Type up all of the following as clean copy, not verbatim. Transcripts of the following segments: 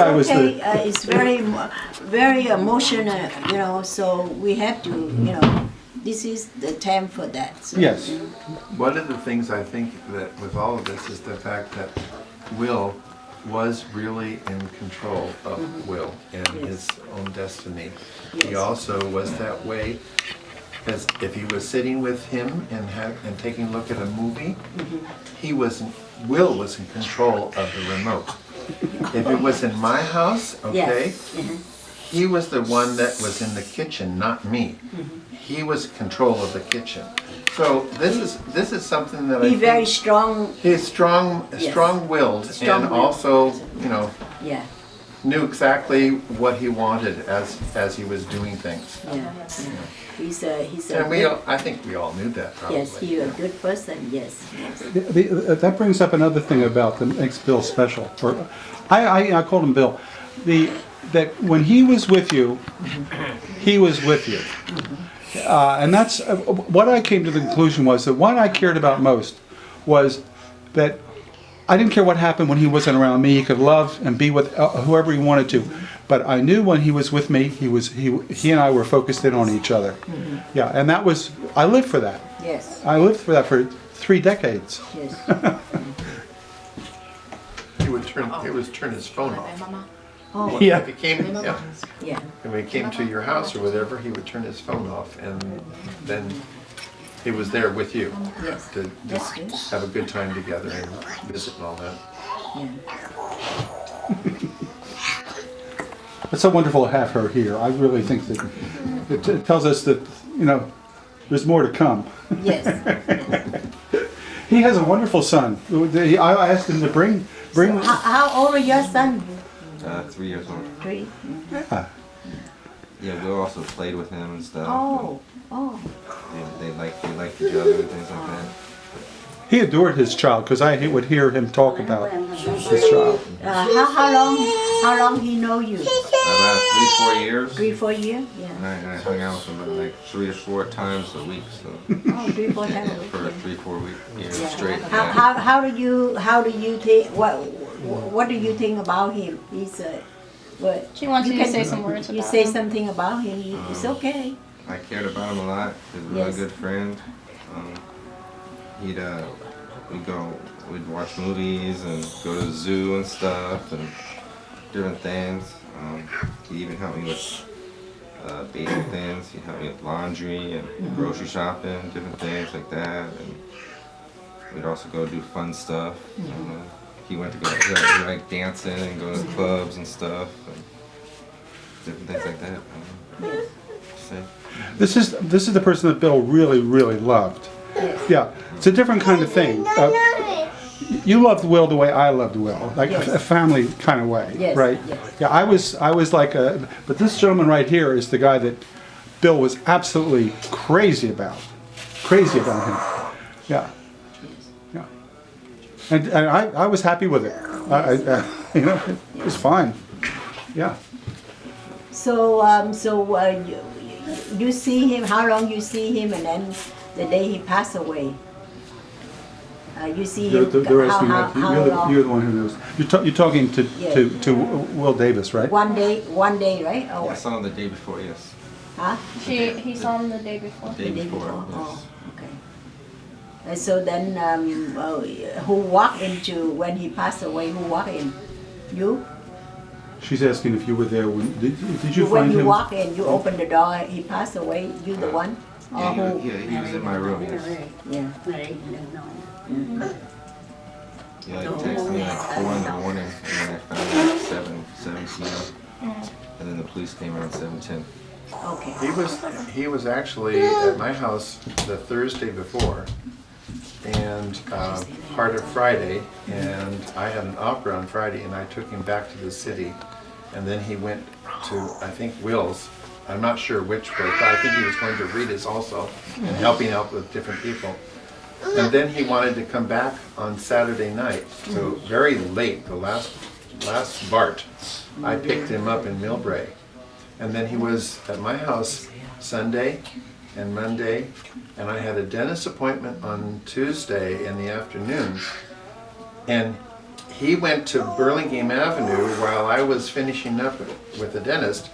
I was Okay, the, it's very emotional, so we have to, this is the time for that. So, yes. One of the things I think that with all of this is the fact that Will was really in control of Will and his own destiny. He Yes. also was that way as if he was sitting with him and taking a look at a movie, Will was in control of the remote. If it was in my house, okay, Yes. he was the one that was in the kitchen, not me. He was in control of the kitchen. So this is something that I He think very strong, he's strong-willed, and Strong-willed. also, yeah, knew exactly what he wanted as he was doing things. yeah. He's a And good, I think we all knew that probably. yes, he's a good person, yes. That brings up another thing about that makes Bill special. Or I called him Bill. That when he was with you, he was with you. And that's what I came to the conclusion was that what I cared about most was that I didn't care what happened when he wasn't around me. He could love and be with whoever he wanted to. But I knew when he was with me, he and I were focused in on each other. Yeah, and that was, I lived for that. Yes, I lived for that for 3 decades. yes. He would turn his phone off. Oh, Yeah. If he came, yeah, yeah, and when he came to your house or whatever, he would turn his phone off, and then he was there with you yes. to That's just good. have a good time together and visit and all that. Yeah. It's so wonderful to have her here. I really think that it tells us that, there's more to come. Yes. He has a wonderful son. I asked him to bring. How old is your son? 3 years old. 3? Yeah. Yeah, Will also played with him and stuff. Oh. They liked each other and things like that. He adored his child because I would hear him talk about his child. How long he know you? About 3-4 years. 3-4 years? And Yeah. I hung out with him like 3 or 4 times a week, so Oh, 3-4 times a week. for yeah. 3-4 years Yeah. straight. How do you think what do you think about him? He's what? She wants you to can- say some words You about say him. something about him. It's okay. I cared about him a lot. He's a really Yes. good friend. We'd watch movies and go to the zoo and stuff and different things. He even helped me with basic things. He'd help me with laundry and grocery shopping, different things like that. And we'd also go do fun stuff. He he liked dancing and going to clubs and stuff and different things like that. So, This is the person that Bill really, really loved. Yeah, it's a different kind of thing. You loved Will the way I loved Will, like Yes. a family kind of way, Yes, right? yes. Yeah, I was like but this gentleman right here is the guy that Bill was absolutely crazy about him. Yeah, yeah, and I was happy with it. It was fine. Yeah. So you see him. How long you see him, and then the day he passed away. You see him. They're asking that. How long? You're the one who knows. You're talking Yeah. to Will Davis, right? One day, right? I Oh, saw him the day before, yes. huh? He saw him the day before. Day The day before, before. yes. Oh, okay. And so then, who walked into when he passed away? Who walked in? You? She's asking if you were there when did you When find you him? walk in, you open the door. He passed away. You the one? Or Yeah, who? he was in my room, yes. Yeah. Yeah, he texted me like 4 in the morning, and then I found him at 7 p.m. And then the police came around 7:10. Okay. He was actually at my house the Thursday before, and part of Friday, and I had an opera on Friday, and I took him back to the city, and then he went to, I think, Will's. I'm not sure which place, but I think he was going to Rita's also, and helping out with different people. And then he wanted to come back on Saturday night, so very late, the last BART. I picked him up in Millbrae. And then he was at my house Sunday and Monday, and I had a dentist appointment on Tuesday in the afternoon. And he went to Burlingame Avenue while I was finishing up with the dentist,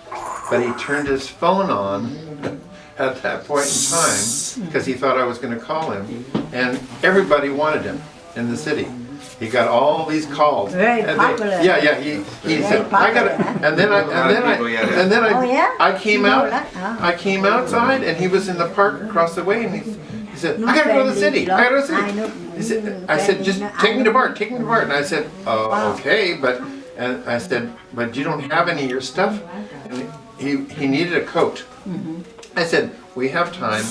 but he turned his phone on at that point in time because he thought I was going to call him, and everybody wanted him in the city. He got all these calls. Very And popular. He Very said, I got it. popular, huh? And then Oh, yeah? I came You know out. that, huh? I came outside, and he was in the park across the way, and he said, I gotta go to the city. I gotta go to the I know. city. He said, I said, just take me to Bart. Take me to Bart. And I said, okay, but and I said, but you don't have any of your stuff. And he needed a coat. I said, we have time.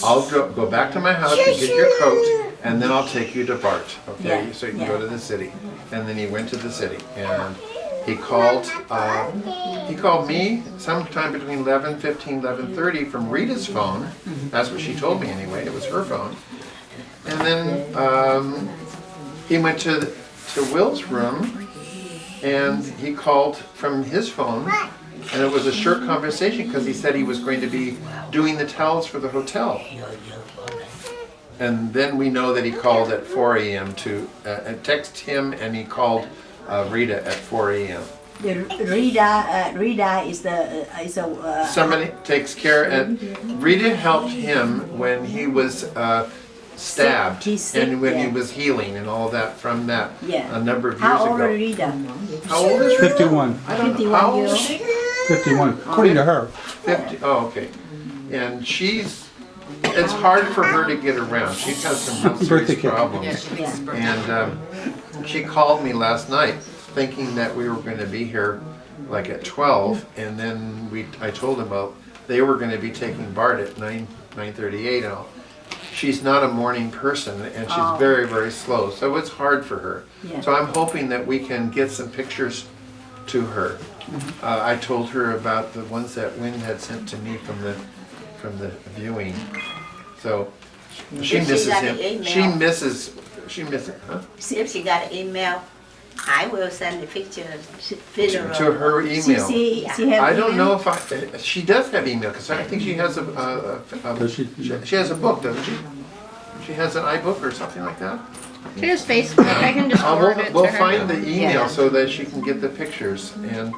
I'll go back to my house and get your coat, and then I'll take you to Bart, okay? Yeah, So you can yeah. go to the city. And then he went to the city, and he called me sometime between 11:15, 11:30 from Rita's phone. That's what she told me anyway, it was her phone. And then he went to Will's room, and he called from his phone. And it was a short conversation because he said he was going to be doing the towels for the hotel. And then we know that he called at 4 a.m. to text him, and he called Rita at 4 a.m. Rita is a Somebody takes care, and Rita helped him when he was stabbed He's sick, and when he yeah. was healing and all that from that Yeah. a number of years How old ago. is Rita? How old is Rita? 51. I don't know. 51 How old years is she? 51, according to her. 50, oh, okay. And it's hard for her to get around. She has some real Birthday serious cake. problems. Yeah. And she called me last night thinking that we were going to be here like at 12. And then I told them, well, they were going to be taking Bart at 9:38 and all. She's not a morning person, and she's Oh. very, very slow. So it's hard for her. Yeah. So I'm hoping that we can get some pictures to her. I told her about the ones that Wynn had sent to me from the viewing. So she If she misses got him. the email. She misses, huh? If she got an email, I will send the picture video. To her email. She have I don't email? know if she does have email, because I think she has Does she? she has a book, doesn't she? She has an iBook or something like that? She has Facebook. I can just forward it to We'll her. find the email Yeah. so that she can get the pictures, and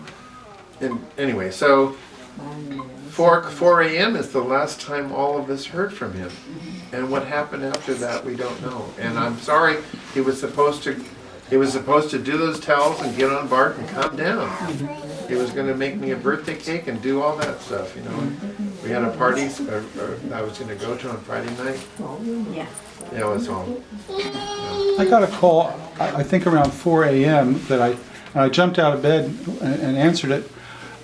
anyway, so 4 a.m. is the last time all of us heard from him. And what happened after that, we don't know. And I'm sorry, he was supposed to do those towels and get on Bart and come down. He was gonna make me a birthday cake and do all that stuff, you know. We had a party, I was gonna go to on Friday night. Yeah. That was all. I got a call, I think around 4 a.m. that I jumped out of bed and answered it.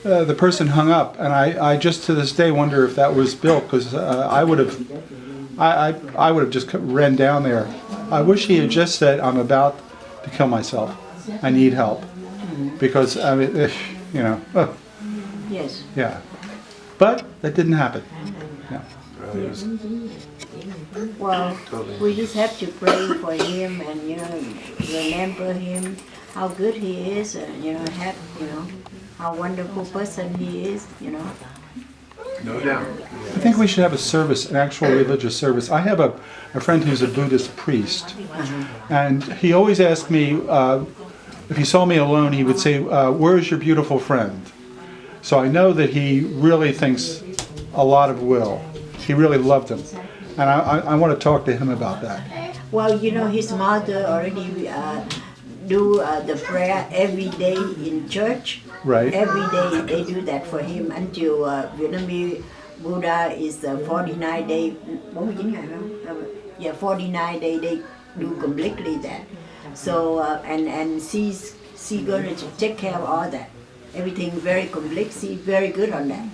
The person hung up, and I just to this day wonder if that was Bill, because I would have just ran down there. I wish he had just said, "I'm about to kill myself. I need help," because I mean, you know, Yes. yeah. But that didn't happen. Yeah. It was Well, totally. we just have to pray for him and remember him, how good he is, and how wonderful person he is. No doubt. I think we should have a service, an actual religious service. I have a friend who's a Buddhist priest, and he always asked me, if he saw me alone, he would say, "Where is your beautiful friend?" So I know that he really thinks a lot of Will. He really loved him, and I want to talk to him about that. Well, his mother already do the prayer every day in church. Right. Every day they do that for him until Vietnamese Buddha is 49 day. 49 day they do completely that. So and she's gonna take care of all that. Everything very complete. She's very good on that.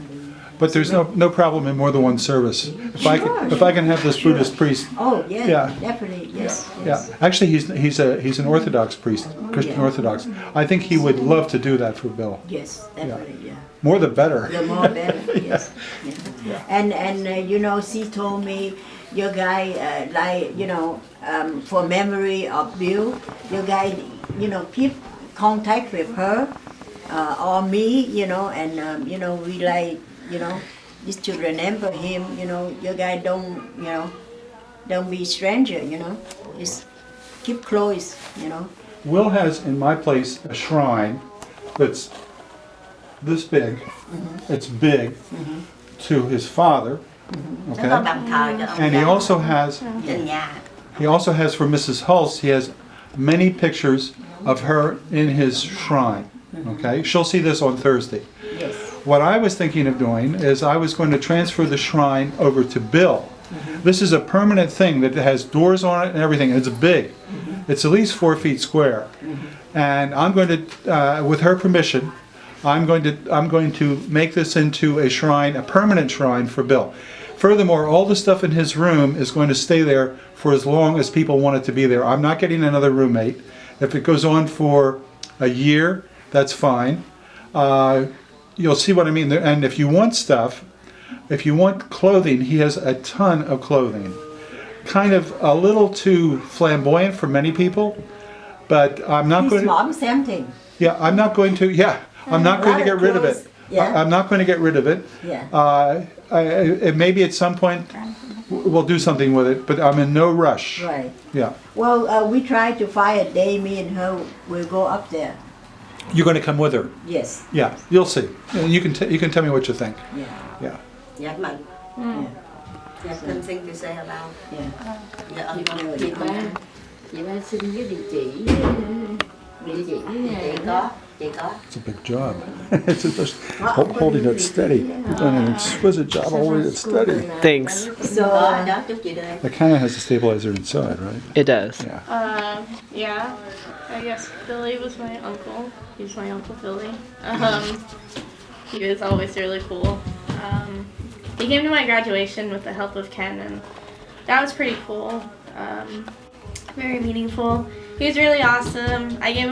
But there's no problem in more than one service. If I can have this Buddhist priest. Oh yeah, Yeah. definitely yes. Yeah, actually, he's an Orthodox priest, Christian Yeah. Orthodox. I think he would love to do that for Bill. Yes, definitely yeah. More the better. The more better, yes. Yeah. And she told me, your guy, for memory of Bill, your guy, keep contact with her or me, and we just to remember him, your guy don't be stranger, just keep close, Will has in my place a shrine that's this big. It's big to his father. Nó có Okay. bàn thờ cho ông And he cha also has trên nhà. for Mrs. Hulse, he has many pictures of her in his shrine. Okay. She'll see this on Thursday. Yes. What I was thinking of doing is I was going to transfer the shrine over to Bill. This is a permanent thing that has doors on it and everything. It's big. It's at least 4 feet square. And I'm going to, with her permission, I'm going to make this into a shrine, a permanent shrine for Bill. Furthermore, all the stuff in his room is going to stay there for as long as people want it to be there. I'm not getting another roommate. If it goes on for a year, that's fine. You'll see what I mean. And if you want stuff, if you want clothing, he has a ton of clothing. Kind of a little too flamboyant for many people, but I'm not His going to, mom, same thing. yeah, I'm not going to, yeah, I'm not going to get rid of it. Yeah. I'm not going to get rid of it. Yeah. Maybe at some point we'll do something with it, but I'm in no rush. Right. Yeah. Well, we try to find a day, me and her will go up there. You're going to come with her. Yes. Yeah, you'll see. You can tell me what you think. Yeah. Yeah. Dạ mình. Yeah. Dạ something to say about. Yeah. Dạ ông Chị ba, chị ba xin cái địa chỉ chị nhà. có, chị có. It's a big job. It's just holding it steady. You've done an exquisite job holding it steady. Thanks. So, Có đó chúc chị đây. It kind of has a stabilizer inside, right? It does. Yeah. Yeah. I guess Billy was my uncle. He's my Uncle Billy. He was always really cool. He came to my graduation with the help of Ken, and that was pretty cool. Very meaningful. He was really awesome. I gave